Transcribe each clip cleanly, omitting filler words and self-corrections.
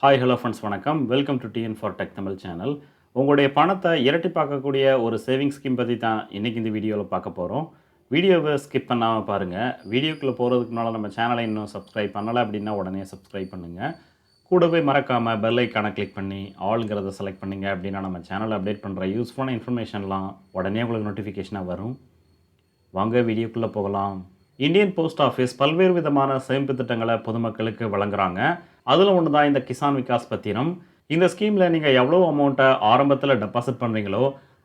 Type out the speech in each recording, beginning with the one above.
Hi hello friends வணக்கம். Welcome to TN for tech Tamil channel. உங்களுடைய பணத்தை இரட்டிப்பாக்கக்கூடிய ஒரு சேவிங்ஸ் ஸ்கீம் பற்றி தான் இன்றைக்கி இந்த வீடியோவில் பார்க்க போகிறோம். வீடியோவை ஸ்கிப் பண்ணாமல் பாருங்கள். வீடியோக்குள்ளே போகிறதுக்கு முன்னால் நம்ம சேனலை இன்னும் சப்ஸ்கிரைப் பண்ணலை அப்படின்னா உடனே சப்ஸ்கிரைப் பண்ணுங்கள். கூடவே மறக்காமல் பெல் ஐக்கானை கிளிக் பண்ணி ஆளுங்கிறத செலக்ட் பண்ணிங்க அப்படின்னா நம்ம சேனலை அப்டேட் பண்ணுற யூஸ்ஃபுல்லான இன்ஃபர்மேஷன்லாம் உடனே உங்களுக்கு நோட்டிஃபிகேஷனாக வரும். வாங்க வீடியோக்குள்ளே போகலாம். இந்தியன் போஸ்ட் ஆஃபீஸ் பல்வேறு விதமான சேமிப்பு திட்டங்களை பொதுமக்களுக்கு வழங்குறாங்க. அதில் ஒன்று தான் இந்த கிசான் விகாஸ் பத்திரம். இந்த ஸ்கீமில் நீங்கள் எவ்வளோ அமௌண்ட்டை ஆரம்பத்தில் டெபாசிட் பண்ணுறீங்களோ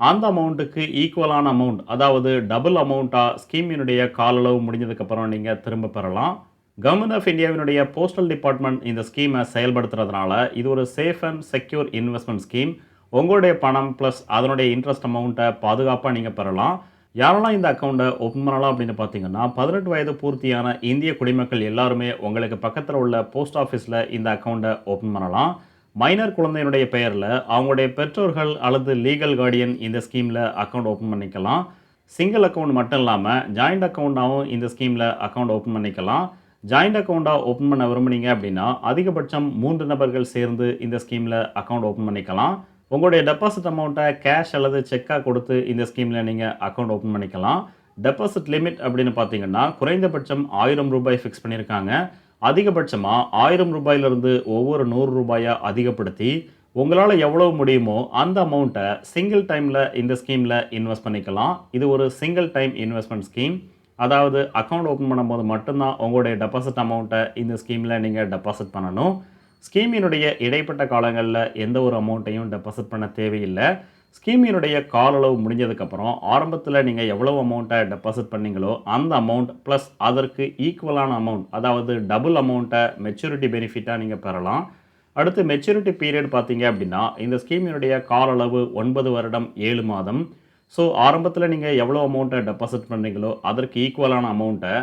அந்த அமௌண்ட்டுக்கு ஈக்குவலான அமௌண்ட், அதாவது டபுள் அமௌண்ட்டாக ஸ்கீமினுடைய கால அளவு முடிஞ்சதுக்கப்புறம் நீங்கள் திரும்ப பெறலாம். கவர்மெண்ட் ஆஃப் இந்தியாவினுடைய போஸ்டல் டிபார்ட்மெண்ட் இந்த ஸ்கீமை செயல்படுத்துறதுனால இது ஒரு safe and secure investment scheme. உங்களுடைய பணம் ப்ளஸ் அதனுடைய இன்ட்ரெஸ்ட் அமௌண்ட்டை பாதுகாப்பாக நீங்கள் பெறலாம். யாரெல்லாம் இந்த அக்கௌண்ட்டை ஓப்பன் பண்ணலாம் அப்படின்னு பார்த்தீங்கன்னா 18 வயது பூர்த்தியான இந்திய குடிமக்கள் எல்லாருமே உங்களுக்கு பக்கத்தில் உள்ள போஸ்ட் ஆஃபீஸில் இந்த அக்கௌண்ட்டை ஓப்பன் பண்ணலாம். மைனர் குழந்தையினுடைய பெயரில் அவங்களுடைய பெற்றோர்கள் அல்லது லீகல் கார்டியன் இந்த ஸ்கீமில் அக்கௌண்ட் ஓப்பன் பண்ணிக்கலாம். சிங்கிள் அக்கௌண்ட் மட்டும் இல்லாமல் ஜாயிண்ட் அக்கௌண்ட்டாகவும் இந்த ஸ்கீமில் அக்கௌண்ட் ஓப்பன் பண்ணிக்கலாம். ஜாயிண்ட் அக்கௌண்ட்டாக ஓப்பன் பண்ண விரும்புனீங்க அப்படின்னா அதிகபட்சம் 3 நபர்கள் சேர்ந்து இந்த ஸ்கீமில் அக்கௌண்ட் ஓப்பன் பண்ணிக்கலாம். உங்களுடைய டெபாசிட் அமௌண்ட்டை கேஷ் அல்லது செக்காக கொடுத்து இந்த ஸ்கீமில் நீங்கள் அக்கௌண்ட் ஓப்பன் பண்ணிக்கலாம். டெபாசிட் லிமிட் அப்படின்னு பார்த்தீங்கன்னா குறைந்தபட்சம் 1000 ரூபாய் ஃபிக்ஸ் பண்ணியிருக்காங்க. அதிகபட்சமாக 1000 ரூபாயிலிருந்து ஒவ்வொரு 100 ரூபாயை அதிகப்படுத்தி உங்களால் எவ்வளோ முடியுமோ அந்த அமௌண்ட்டை சிங்கிள் டைமில் இந்த ஸ்கீமில் இன்வெஸ்ட் பண்ணிக்கலாம். இது ஒரு சிங்கிள் டைம் இன்வெஸ்ட்மெண்ட் ஸ்கீம். அதாவது அக்கௌண்ட் ஓப்பன் பண்ணும்போது மட்டும்தான் உங்களுடைய டெபாசிட் அமௌண்ட்டை இந்த ஸ்கீமில் நீங்கள் டெபாசிட் பண்ணணும். ஸ்கீமினுடைய இடைப்பட்ட காலங்களில் எந்த ஒரு அமௌண்ட்டையும் டெபாசிட் பண்ண தேவையில்லை. ஸ்கீமினுடைய கால அளவு முடிஞ்சதுக்கப்புறம் ஆரம்பத்தில் நீங்கள் எவ்வளோ அமௌண்ட்டை டெபாசிட் பண்ணீங்களோ அந்த அமௌண்ட் ப்ளஸ் அதற்கு ஈக்குவலான அமௌண்ட், அதாவது டபுள் அமௌண்ட்டை மெச்சூரிட்டி பெனிஃபிட்டாக நீங்கள் பெறலாம். அடுத்து மெச்சூரிட்டி பீரியட் பார்த்தீங்க அப்படின்னா இந்த ஸ்கீமினுடைய கால அளவு 9 வருடம் 7 மாதம். ஸோ ஆரம்பத்தில் நீங்கள் எவ்வளோ அமௌண்ட்டை டெபாசிட் பண்ணீங்களோ அதற்கு ஈக்குவலான அமௌண்ட்டை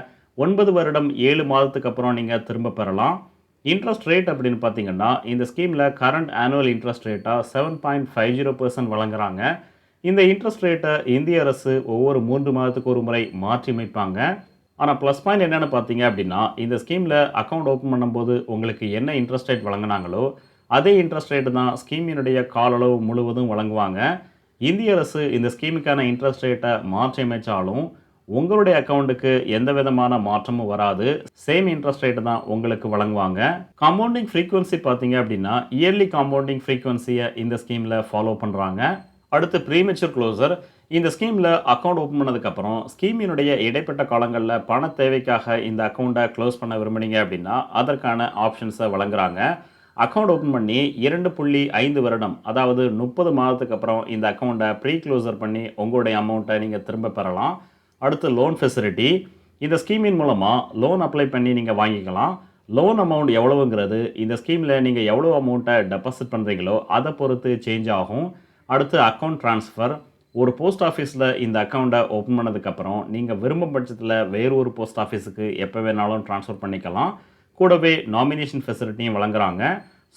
9 வருடம் 7 மாதத்துக்கு அப்புறம் நீங்கள் திரும்ப பெறலாம். இன்ட்ரெஸ்ட் ரேட் அப்படின்னு பார்த்தீங்கன்னா இந்த ஸ்கீமில் கரண்ட் ஆனுவல் இன்ட்ரெஸ்ட் ரேட்டாக 7.50% வழங்குறாங்க. இந்த இன்ட்ரெஸ்ட் ரேட்டை இந்திய அரசு ஒவ்வொரு 3 மாதத்துக்கு ஒரு முறை மாற்றி அமைப்பாங்க. ஆனால் ப்ளஸ் பாயிண்ட் என்னென்னு பார்த்தீங்க அப்படின்னா இந்த ஸ்கீமில் அக்கௌண்ட் ஓப்பன் பண்ணும்போது உங்களுக்கு என்ன இன்ட்ரெஸ்ட் ரேட் வழங்கினாங்களோ அதே இன்ட்ரெஸ்ட் ரேட்டு தான் ஸ்கீமினுடைய கால அளவு முழுவதும் வழங்குவாங்க. இந்திய அரசு இந்த ஸ்கீமுக்கான இன்ட்ரெஸ்ட் ரேட்டை மாற்றி அமைச்சாலும் உங்களுடைய அக்கௌண்ட்டுக்கு எந்த விதமான மாற்றமும் வராது. சேம் இன்ட்ரெஸ்ட் ரேட்டு தான் உங்களுக்கு வழங்குவாங்க. காம்பவுண்டிங் ஃப்ரீக்வன்சி பார்த்தீங்க அப்படின்னா இயர்லி காம்பவுண்டிங் ஃப்ரீக்வன்சியை இந்த ஸ்கீமில் ஃபாலோ பண்ணுறாங்க. அடுத்து ப்ரீமெச்சூர் க்ளோசர். இந்த ஸ்கீமில் அக்கௌண்ட் ஓப்பன் பண்ணதுக்கப்புறம் ஸ்கீமினுடைய இடைப்பட்ட காலங்களில் பண தேவைக்காக இந்த அக்கௌண்ட்டை க்ளோஸ் பண்ண விரும்புனீங்க அப்படின்னா அதற்கான ஆப்ஷன்ஸை வழங்குறாங்க. அக்கௌண்ட் ஓப்பன் பண்ணி 2.5 வருடம், அதாவது 30 மாதத்துக்கு அப்புறம் இந்த அக்கௌண்ட்டை ப்ரீ க்ளோசர் பண்ணி உங்களுடைய அமௌண்ட்டை நீங்கள் திரும்ப பெறலாம். அடுத்து லோன் ஃபெசிலிட்டி. இந்த ஸ்கீமின் மூலமாக லோன் அப்ளை பண்ணி நீங்கள் வாங்கிக்கலாம். லோன் அமௌண்ட் எவ்வளவுங்கிறது இந்த ஸ்கீமில் நீங்கள் எவ்வளோ அமௌண்ட்டை டெபாசிட் பண்ணுறீங்களோ அதை பொறுத்து சேஞ்ச் ஆகும். அடுத்து அக்கௌண்ட் ட்ரான்ஸ்ஃபர். ஒரு போஸ்ட் ஆஃபீஸில் இந்த அக்கௌண்ட்டை ஓப்பன் பண்ணதுக்கப்புறம் நீங்கள் விரும்பும் பட்சத்தில் வேறு ஒரு போஸ்ட் ஆஃபீஸுக்கு எப்போ வேணாலும் ட்ரான்ஸ்ஃபர் பண்ணிக்கலாம். கூடவே நாமினேஷன் ஃபெசிலிட்டியும் வழங்குறாங்க.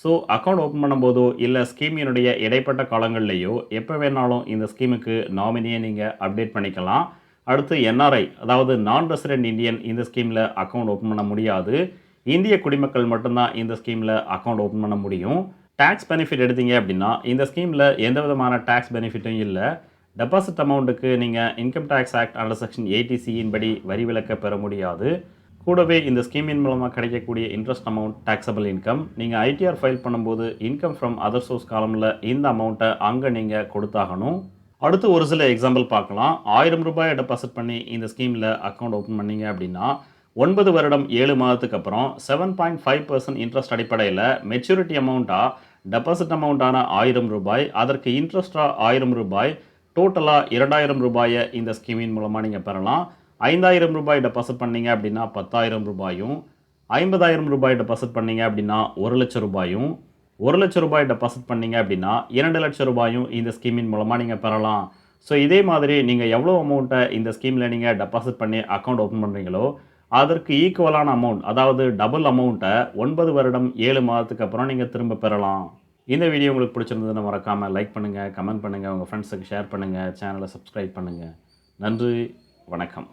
ஸோ அக்கௌண்ட் ஓப்பன் பண்ணும்போதோ இல்லை ஸ்கீமினுடைய இடைப்பட்ட காலங்கள்லேயோ எப்போ வேணாலும் இந்த ஸ்கீமுக்கு நாமினியை நீங்கள் அப்டேட் பண்ணிக்கலாம். அடுத்து என்ஆர்ஐ, அதாவது நான் ரெசிடென்ட் இந்தியன் இந்த ஸ்கீமில் அக்கௌண்ட் ஓப்பன் பண்ண முடியாது. இந்திய குடிமக்கள் மட்டும்தான் இந்த ஸ்கீமில் அக்கௌண்ட் ஓப்பன் பண்ண முடியும். டேக்ஸ் பெனிஃபிட் எடுத்தீங்க அப்படின்னா இந்த ஸ்கீமில் எந்த விதமான டேக்ஸ் பெனிஃபிட்டும் இல்லை. டெபாசிட் அமௌண்ட்டுக்கு நீங்கள் income tax act under section 80C படி வரி விலக்க பெற முடியாது. கூடவே இந்த ஸ்கீமின் மூலமாக கிடைக்கக்கூடிய இன்ட்ரெஸ்ட் அமௌண்ட் டேக்ஸபிள் இன்கம். நீங்கள் ஐடிஆர் ஃபைல் பண்ணும்போது இன்கம் ஃப்ரம் அதர் சோர்ஸ் காலமில் இந்த அமௌண்ட்டை அங்கே நீங்கள் கொடுத்தாகணும். அடுத்து ஒரு சில எக்ஸாம்பிள் பார்க்கலாம். 1000 ரூபாயை டெபாசிட் பண்ணி இந்த ஸ்கீமில் அக்கௌண்ட் ஓப்பன் பண்ணீங்க அப்படின்னா 9 வருடம் 7 மாதத்துக்கு அப்புறம் 7.5% இன்ட்ரெஸ்ட் அடிப்படையில் மெச்சூரிட்டி அமௌண்ட்டாக டெபாசிட் அமௌண்ட்டான 1000 ரூபாய், அதற்கு இன்ட்ரெஸ்ட்டாக 1000 ரூபாய், டோட்டலாக 2000 ரூபாயை இந்த ஸ்கீமின் மூலமாக நீங்கள் பெறலாம். 5000 ரூபாய் டெபாசிட் பண்ணீங்க அப்படின்னா 10,000 ரூபாயும், 50,000 ரூபாய் டெபாசிட் பண்ணீங்க அப்படின்னா 1 லட்சம் ரூபாயும், 1 லட்சம் ரூபாய் டெபாசிட் பண்ணீங்க அப்படின்னா 2 லட்சம் ரூபாயும் இந்த ஸ்கீமின் மூலமாக நீங்கள் பெறலாம். ஸோ இதே மாதிரி நீங்கள் எவ்வளோ அமௌண்ட்டை இந்த ஸ்கீமில் நீங்கள் டெபாசிட் பண்ணி அக்கௌண்ட் ஓப்பன் பண்ணுறீங்களோ அதற்கு ஈக்குவலான அமௌண்ட், அதாவது டபுள் அமௌண்ட்டை 9 வருடம் 7 மாதத்துக்கு அப்புறம் நீங்கள் திரும்ப பெறலாம். இந்த வீடியோ உங்களுக்கு பிடிச்சிருந்ததுன்னு மறக்காமல் லைக் பண்ணுங்கள், கமெண்ட் பண்ணுங்கள், உங்கள் ஃப்ரெண்ட்ஸுக்கு ஷேர் பண்ணுங்கள், சேனலை சப்ஸ்கிரைப் பண்ணுங்கள். நன்றி, வணக்கம்.